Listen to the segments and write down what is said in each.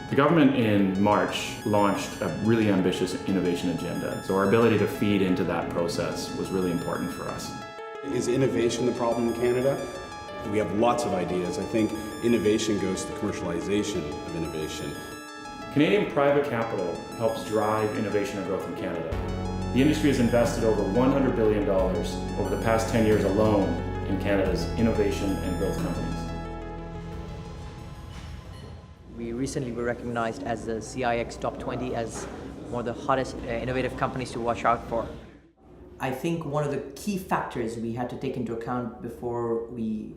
The government in March launched a really ambitious innovation agenda, so our ability to feed into that process was really important for us. Is innovation the problem in Canada? We have lots of ideas. I think innovation goes to the commercialization of innovation. Canadian private capital helps drive innovation and growth in Canada. The industry has invested over $100 billion over the past 10 years alone in Canada's innovation and growth companies. We recently were recognized as the CIX Top 20 as one of the hottest innovative companies to watch out for. I think one of the key factors we had to take into account before we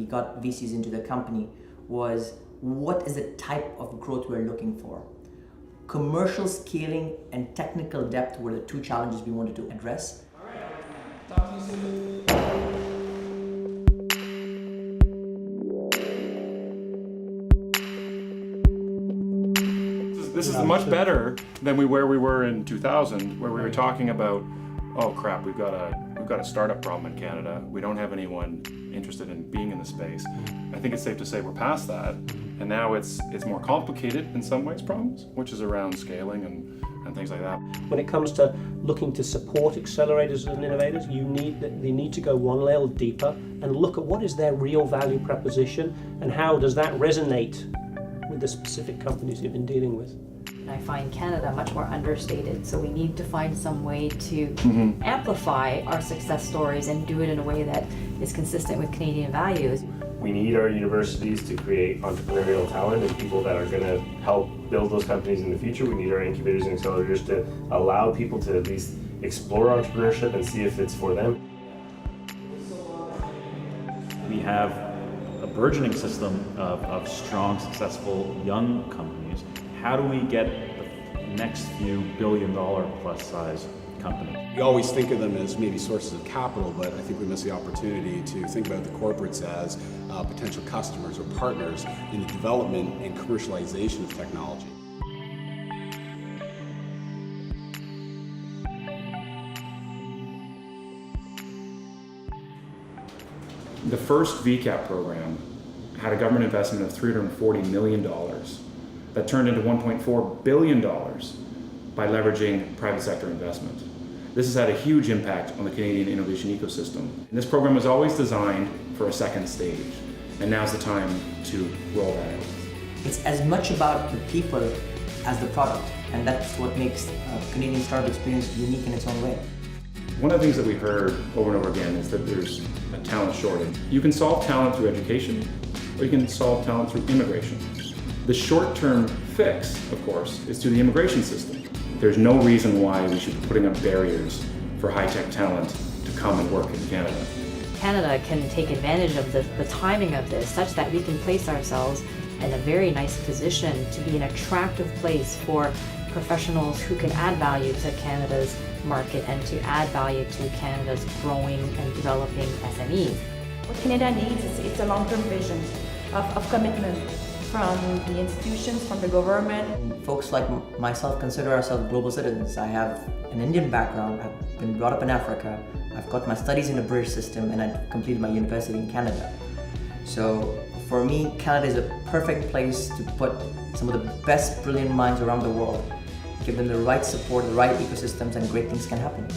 got VCs into the company was what is the type of growth we're looking for. Commercial scaling and technical depth were the two challenges we wanted to address. Talk to you soon. This is much better than where we were in 2000, where we were talking about, oh crap, we've got a startup problem in Canada. We don't have anyone interested in being in the space. I think it's safe to say we're past that, and now it's more complicated in some ways, problems, which is around scaling and things like that. When it comes to looking to support accelerators and innovators, they need to go one level deeper and look at what is their real value proposition and how does that resonate with the specific companies you've been dealing with. I find Canada much more understated, so we need to find some way to amplify our success stories and do it in a way that is consistent with Canadian values. We need our universities to create entrepreneurial talent and people that are going to help build those companies in the future. We need our incubators and accelerators to allow people to at least explore entrepreneurship and see if it's for them. We have a burgeoning system of strong, successful young companies. How do we get the next few billion-dollar plus size company? We always think of them as maybe sources of capital, but I think we miss the opportunity to think about the corporates as potential customers or partners in the development and commercialization of technology. The first VCAP program had a government investment of $340 million that turned into $1.4 billion by leveraging private sector investment. This has had a huge impact on the Canadian innovation ecosystem. And this program was always designed for a second stage, and now's the time to roll that out. It's as much about the people as the product, and that's what makes Canadian startup experience unique in its own way. One of the things that we heard over and over again is that there's a talent shortage. You can solve talent through education, or you can solve talent through immigration. The short-term fix, of course, is through the immigration system. There's no reason why we should be putting up barriers for high-tech talent to come and work in Canada. Canada can take advantage of the timing of this such that we can place ourselves in a very nice position to be an attractive place for professionals who can add value to Canada's market and to add value to Canada's growing and developing SMEs. What Canada needs is a long-term vision of commitment from the institutions, from the government. Folks like myself consider ourselves global citizens. I have an Indian background, I've been brought up in Africa, I've got my studies in the British system, and I've completed my university in Canada. So for me, Canada is a perfect place to put some of the best brilliant minds around the world. Give them the right support, the right ecosystems, and great things can happen.